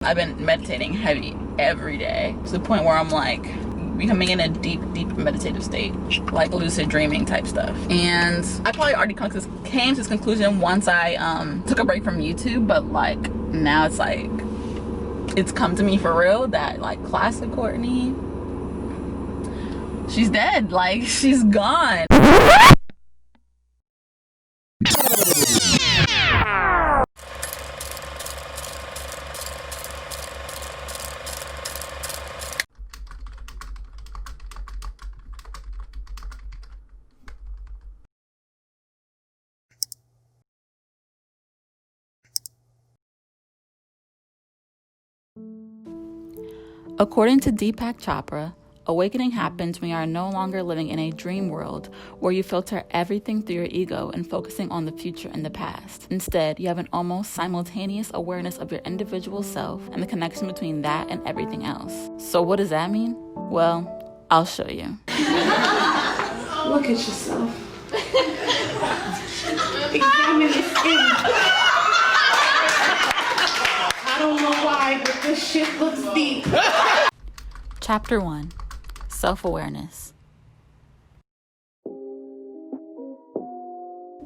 I've been meditating heavy every day to the point where I'm like becoming in a deep meditative state, like lucid dreaming type stuff. And I probably already came to this conclusion once I took a break from YouTube, but like now it's like it's come to me for real that like classic Courtney, she's dead. Like she's gone. According to Deepak Chopra, awakening happens when you are no longer living in a dream world where you filter everything through your ego and focusing on the future and the past. Instead, you have an almost simultaneous awareness of your individual self and the connection between that and everything else. So what does that mean? Well, I'll show you. Look at yourself. Examine your skin. I don't know why, but this shit looks deep. Chapter 1. Self-awareness.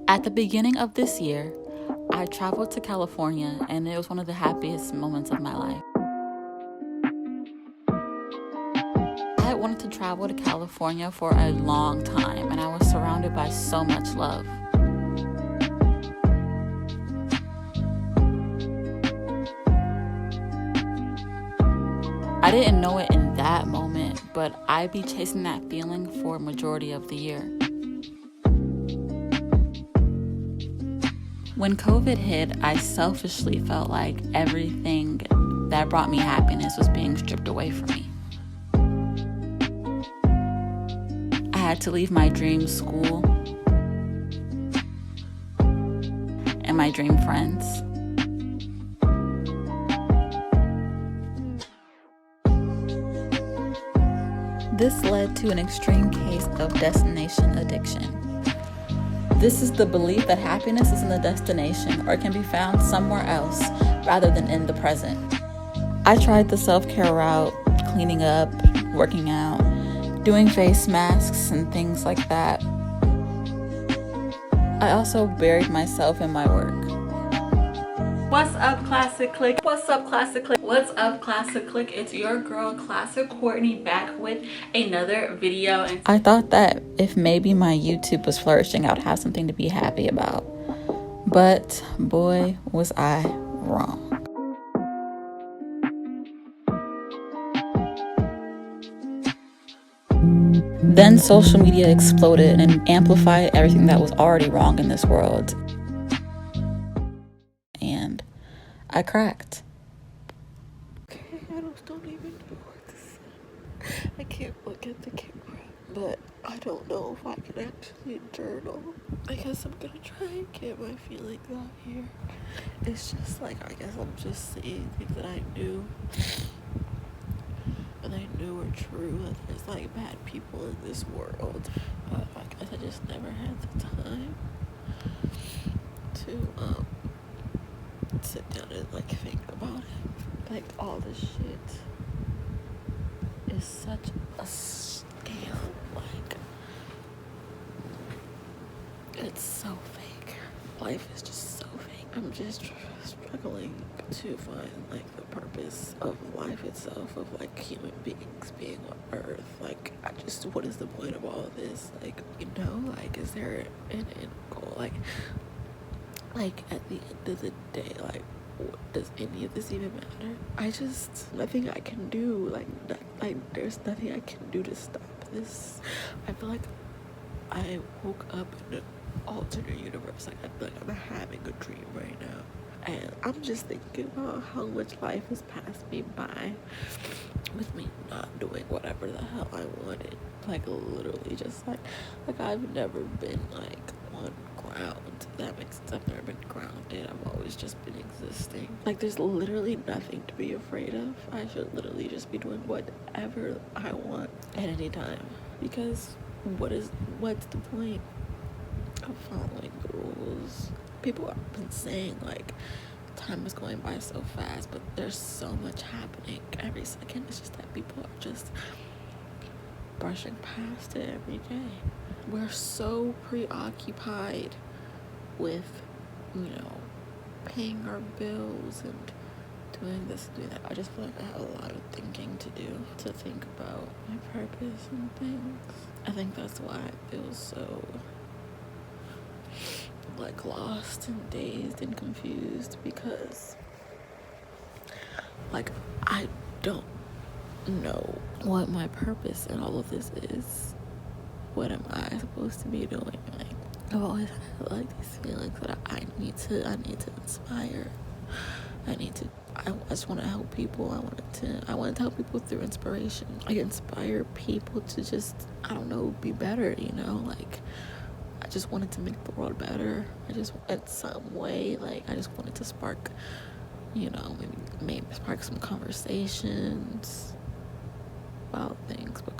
At the beginning of this year, I traveled to California, and it was one of the happiest moments of my life. I had wanted to travel to California for a long time, and I was surrounded by so much love. I didn't know it in that moment, but I'd be chasing that feeling for a majority of the year. When COVID hit, I selfishly felt like everything that brought me happiness was being stripped away from me. I had to leave my dream school and my dream friends. This led to an extreme case of destination addiction. This is the belief that happiness is in the destination or can be found somewhere else rather than in the present. I tried the self-care route, cleaning up, working out, doing face masks and things like that. I also buried myself in my work. What's up, Classic Click? What's up, Classic Click? What's up, Classic Click? It's your girl, Classic Courtney, back with another video. And I thought that if maybe my YouTube was flourishing, I'd have something to be happy about. But boy, was I wrong. Then social media exploded and amplified everything that was already wrong in this world. And I cracked. Okay, I don't even know what to say. I can't look at the camera, but I don't know if I can actually journal. I guess I'm gonna try and get my feelings out here. It's just like, I guess I'm just saying things that I knew. And I knew were true, that there's like bad people in this world. But I guess I just never had the time to sit down and like think about it. Like all this shit is such a scam. Like it's so fake. Life is just so fake. I'm just struggling to find like the purpose of life itself, of like human beings being on earth. Like what is the point of all this? Like, you know, like is there an end goal? Like at the end of the day, like what, does any of this even matter? Nothing I can do. Like there's nothing I can do to stop this. I feel like I woke up in an alternate universe. Like I feel like I'm having a dream right now. And I'm just thinking about how much life has passed me by with me not doing whatever the hell I wanted. Like literally just like I've never been like on ground. That makes sense. I've never been grounded. I've always just been existing. Like there's literally nothing to be afraid of. I should literally just be doing whatever I want at any time. Because what's the point of following the rules? People have been saying like time is going by so fast, but there's so much happening every second. It's just that people are just brushing past it every day. We're so preoccupied with, paying our bills and doing this, doing that. I just feel like I have a lot of thinking to do, to think about my purpose and things. I think that's why I feel so like lost and dazed and confused, because like I don't know what my purpose in all of this is. What am I supposed to be doing? Like, I've always had like these feelings that I need to inspire. I just want to help people. I wanted to help people through inspiration. I inspire people to just, I don't know, be better, like I just wanted to make the world better. I just, in some way, like I just wanted to spark, maybe spark some conversations about things. But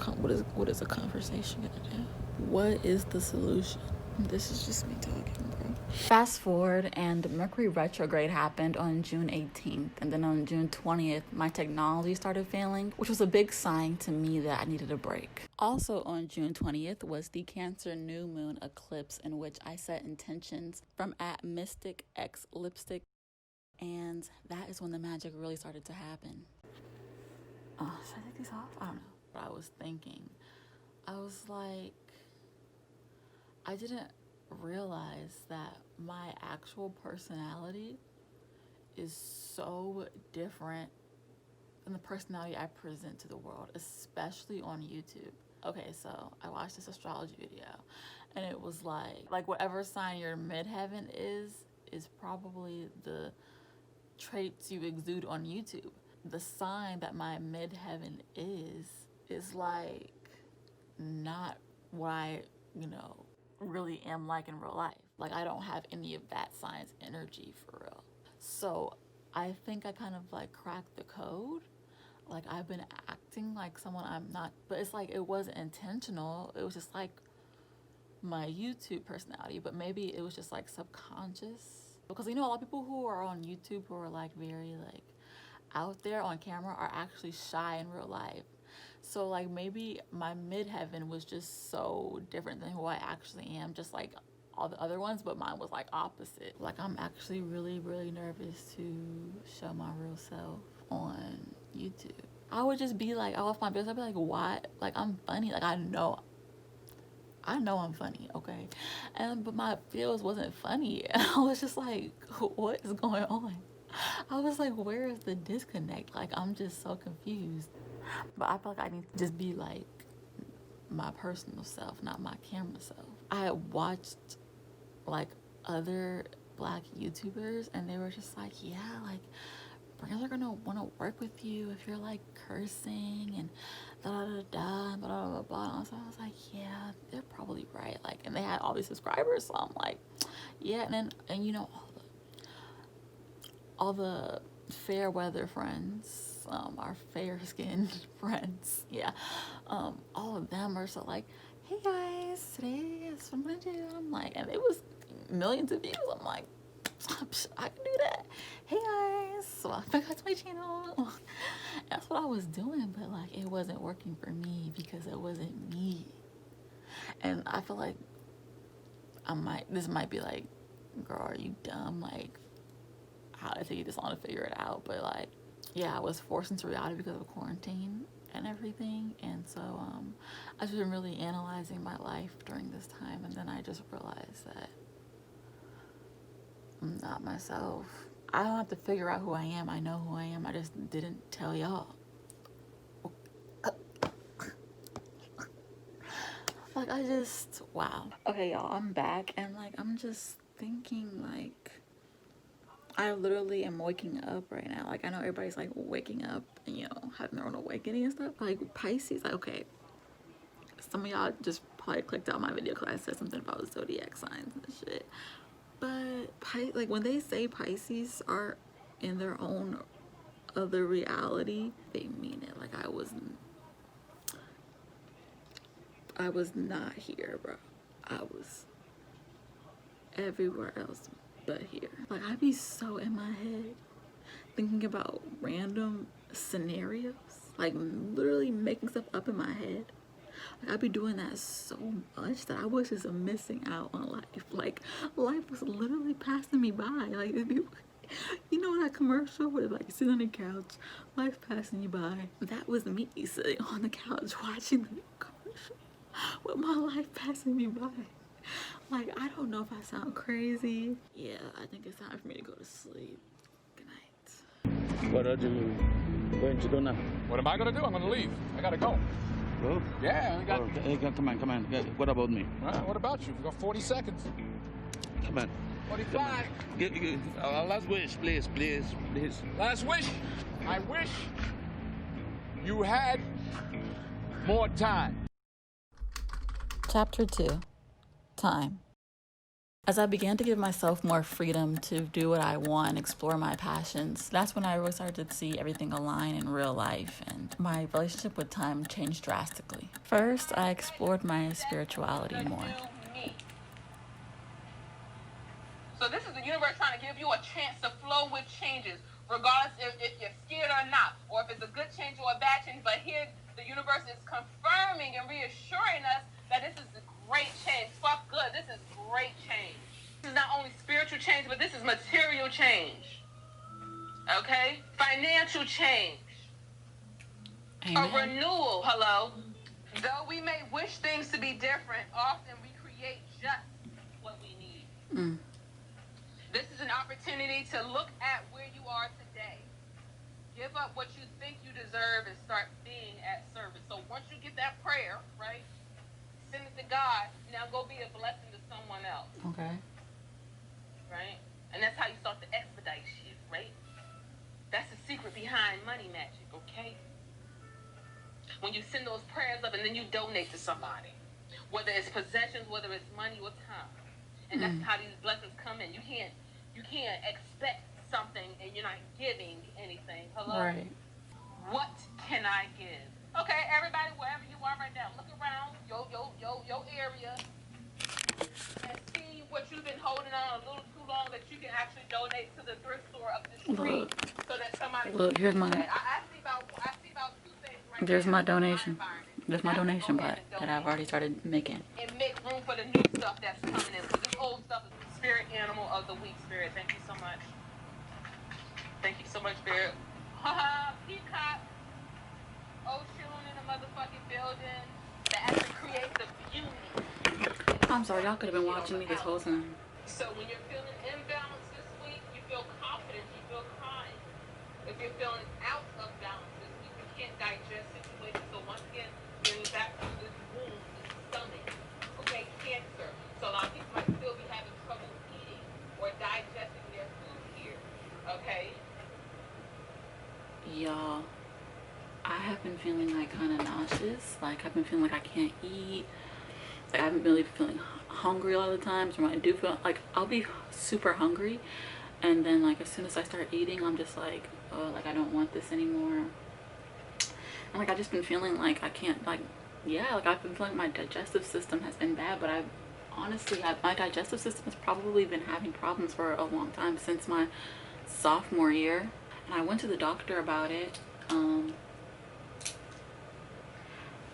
what is a conversation gonna do? What is the solution? This is just me talking, bro. Fast forward, and Mercury retrograde happened on June 18th, and then on June 20th my technology started failing, which was a big sign to me that I needed a break. Also on June 20th was the Cancer new moon eclipse, in which I set intentions from @mysticxlipstick, and that is when the magic really started to happen. Should I take these off? I don't know. But I was thinking, I was like, I didn't realize that my actual personality is so different than the personality I present to the world, especially on YouTube. Okay, so I watched this astrology video, and it was like whatever sign your midheaven is probably the traits you exude on YouTube. The sign that my midheaven is like not what I, really am like in real life. Like I don't have any of that sign's energy for real. So I think I kind of like cracked the code. Like I've been acting like someone I'm not, but it's like it wasn't intentional. It was just like my YouTube personality, but maybe it was just like subconscious. Because a lot of people who are on YouTube who are like very like out there on camera are actually shy in real life. So like maybe my midheaven was just so different than who I actually am, just like all the other ones, but mine was like opposite. Like I'm actually really, really nervous to show my real self on YouTube. I would just be like, off my business, I'd be like, what? Like I'm funny. Like I know I'm funny, okay? But my feels wasn't funny. And I was just like, what is going on? I was like, where is the disconnect? Like I'm just so confused. But I feel like I need to just be like my personal self, not my camera self. I watched like other Black YouTubers, and they were just like, yeah, like brands are gonna want to work with you if you're like cursing and da da da da blah blah blah. So I was like, yeah, they're probably right. Like, and they had all these subscribers, so I'm like, yeah. And all the fair weather friends, our fair skinned friends, yeah, all of them are so like, hey guys, today is what I'm gonna do. And I'm like, and it was millions of views. I'm like, I can do that. Hey guys, so I forgot to my channel. That's what I was doing, but like it wasn't working for me because it wasn't me. And I feel like this might be like, girl, are you dumb? Like, how did it take you this long to figure it out? But like, yeah, I was forced into reality because of quarantine and everything. And so I've been really analyzing my life during this time, and then I just realized that I'm not myself. I don't have to figure out who I am. I know who I am. I just didn't tell y'all. Like wow. Okay, y'all, I'm back, and like I'm just thinking, like I literally am waking up right now. Like I know everybody's like waking up and having their own awakening and stuff. Like Pisces, like okay, some of y'all just probably clicked out my video because I said something about zodiac signs and shit. But like when they say Pisces are in their own other reality, they mean it. Like I was not here, bro. I was everywhere else. but here. Like, I be so in my head thinking about random scenarios, like literally making stuff up in my head. Like, I be doing that so much that I was just missing out on life. Like, life was literally passing me by. Like, if you know that commercial where like you sit on the couch, life passing you by? That was me sitting on the couch watching the commercial with my life passing me by. Like, I don't know if I sound crazy. Yeah, I think it's time for me to go to sleep. Good night. What are you going to do now? What am I going to do? I'm going to leave. I got to go. Go? Yeah, I got... Oh, hey, come on. What about me? What about you? We've got 40 seconds. Come on. 45. Last wish, please. Last wish. I wish you had more time. Chapter 2. Time. As I began to give myself more freedom to do what I want, explore my passions, that's when I really started to see everything align in real life, and my relationship with time changed drastically. First, I explored my spirituality more. So this is the universe trying to give you a chance to flow with changes, regardless if you're scared or not, or if it's a good change or a bad change. But here, the universe is confirming and reassuring us that this is a great change. Fuck good, this is great change. This is not only spiritual change, but this is material change. Okay? Financial change. Amen. A renewal, hello? Though we may wish things to be different, often we create just what we need. This is an opportunity to look at where you are today. Give up what you think you deserve and start being at service. So once you get that prayer, right, send it to God. Now go be a blessing to someone else. Okay. Right? And that's how you start to expedite shit, right? That's the secret behind money magic, okay? When you send those prayers up and then you donate to somebody, whether it's possessions, whether it's money or time. And that's how these blessings come in. You can't expect something and you're not giving anything. Hello? Right. What can I give? Okay, everybody, wherever you are right now, look around your area and see what you've been holding on a little too long that you can actually donate to the thrift store up the street so that somebody. Look, here's my. I see about 2 things right There's now. my donation. There's my donation bot that I've already started making. And make room for the new stuff that's coming in. Because this old stuff is the spirit animal of the week, Spirit. Thank you so much. Thank you so much, Spirit. Haha, Peacock. Ocean in the motherfucking building. That actually creates the beauty. I'm sorry, y'all could have been watching me this whole time. So when you're feeling imbalanced this week, you feel confident, you feel kind. If you're feeling out of balance this week, you can't digest situations. So once again, you're back to this wound, this stomach. Okay, cancer. So a lot of people might still be having trouble eating or digesting their food here. Okay? Y'all, I have been feeling like kind of nauseous. Like, I've been feeling like I can't eat. Like, I haven't really been feeling hungry a lot of the times. When I do feel like, I'll be super hungry, and then like as soon as I start eating, I'm just like, oh, like I don't want this anymore. And like I've just been feeling like I can't, like, yeah, like I've been feeling my digestive system has been bad. But I've honestly, my digestive system has probably been having problems for a long time, since my sophomore year. And I went to the doctor about it,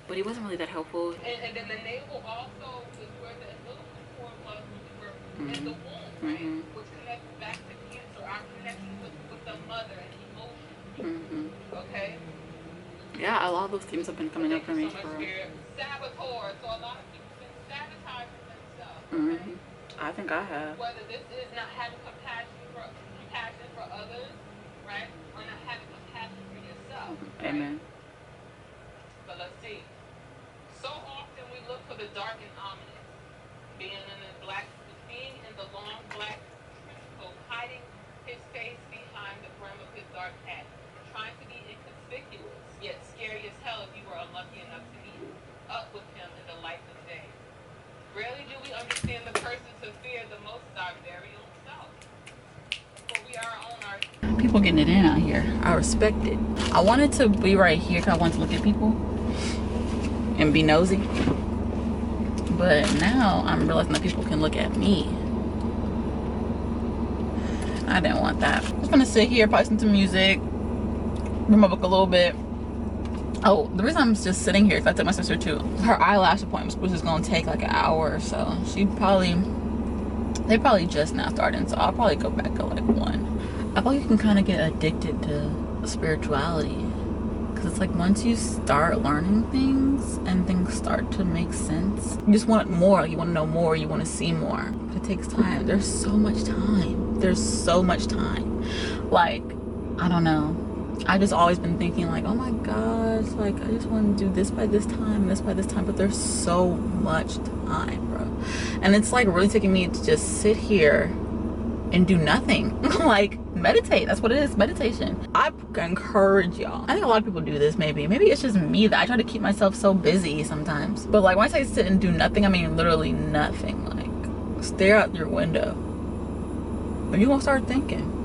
but he wasn't really that helpful. And then the navel also is where the umbilical cord was when you were in the womb, right? Which connects back to cancer, our connection with the mother and emotion. Okay? Yeah, a lot of those themes have been coming up for me. Saboteur. So a lot of people have been sabotaging themselves. Okay? I think I have. Whether this is not having compassion for others, right? Or not having compassion for yourself. Right? Amen. But let's see. So often we look for the dark and ominous, being in the long black coat, hiding his face behind the brim of his dark hat, trying to be inconspicuous, yet scary as hell if you were unlucky enough to meet up with him in the light of day. Rarely do we understand the person to fear the most is our very own self. For we are our own art. People getting it in out here. I respect it. I wanted to be right here because I wanted to look at people and be nosy. But now I'm realizing that people can look at me. I didn't want that. I'm just gonna sit here, probably listen to music, read my book a little bit. Oh, the reason I'm just sitting here is I took my sister to her eyelash appointment, which is gonna take like an hour or so. They probably just now starting, so I'll probably go back at like 1. I feel like you can kind of get addicted to spirituality, because it's like once you start learning things and things start to make sense, you just want more. You want to know more, you want to see more. But it takes time. There's so much time. Like, I don't know, I just always been thinking like, oh my gosh, like I just want to do this by this time, this by this time, but there's so much time, bro. And it's like really taking me to just sit here and do nothing. Like meditate. That's what it is, meditation. I encourage y'all. I think a lot of people do this. Maybe it's just me that I try to keep myself so busy sometimes. But like when I say sit and do nothing, I mean literally nothing. Like stare out your window and you won't start thinking.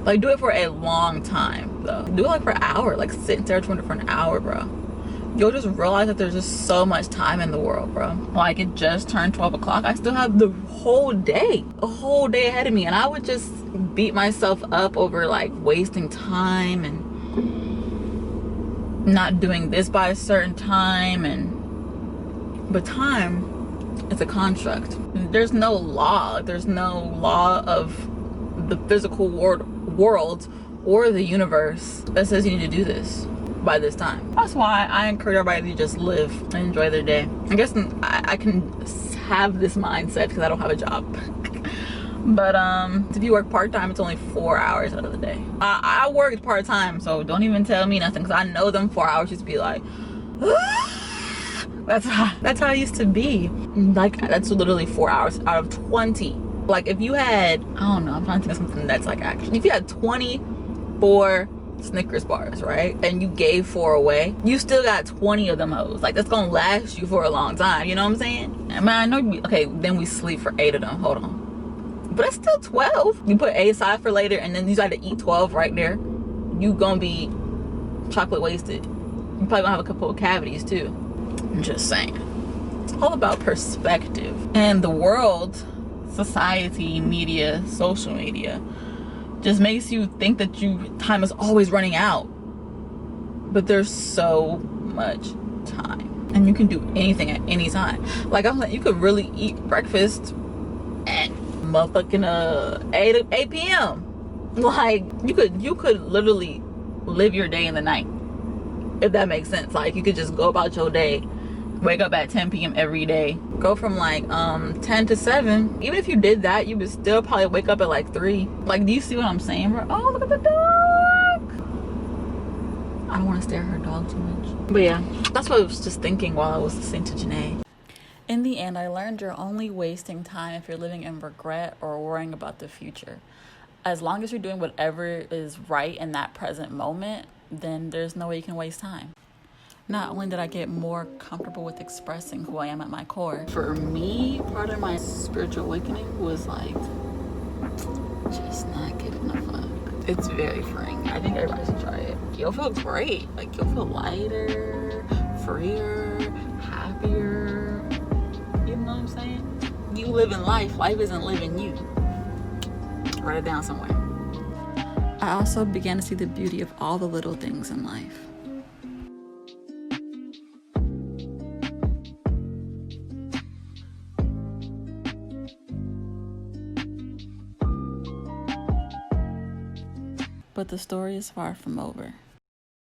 Like do it for a long time though. Do it like for an hour. Like sit and stare at your window for an hour, bro. You'll just realize that there's just so much time in the world, bro. Like it just turned 12 o'clock. I still have the whole day ahead of me, and I would just beat myself up over like wasting time and not doing this by a certain time. But time is a construct. There's no law. There's no law of the physical world or the universe that says you need to do this by this time. That's why I encourage everybody to just live and enjoy their day. I guess I can have this mindset because I don't have a job. But if you work part-time, it's only 4 hours out of the day. I work part-time, so don't even tell me nothing, because I know them 4 hours used to be like that's how I used to be. Like that's literally 4 hours out of 20. Like if you had, I don't know, I'm trying to think of something that's like actually, if you had 24 Snickers bars, right, and you gave 4 away, you still got 20 of them hoes. Like that's gonna last you for a long time, you know what I'm saying? I mean, I know okay, then we sleep for 8 of them, hold on, but it's still 12. You put 8 aside for later, and then you got to eat 12 right there. You gonna be chocolate wasted. You probably gonna have a couple of cavities too. I'm just saying, it's all about perspective. And the world, society, media, social media just makes you think that time is always running out, but there's so much time and you can do anything at any time. Like I'm like, you could really eat breakfast at motherfucking 8 p.m. Like you could literally live your day in the night, if that makes sense. Like you could just go about your day, wake up at 10 p.m. every day, go from like 10 to 7. Even if you did that, you would still probably wake up at like 3. Like, do you see what I'm saying, bro? Oh, look at the dog. I don't want to stare at her dog too much, but yeah, that's what I was just thinking while I was listening to Janae. In the end, I learned you're only wasting time if you're living in regret or worrying about the future. As long as you're doing whatever is right in that present moment, then there's no way you can waste time. Not only did I get more comfortable with expressing who I am at my core, for me, part of my spiritual awakening was like just not giving a fuck. It's very freeing. I think everybody should try it. You'll feel great. Like you'll feel lighter, freer, happier. You know what I'm saying? You living life. Life isn't living you. Write it down somewhere. I also began to see the beauty of all the little things in life. But the story is far from over.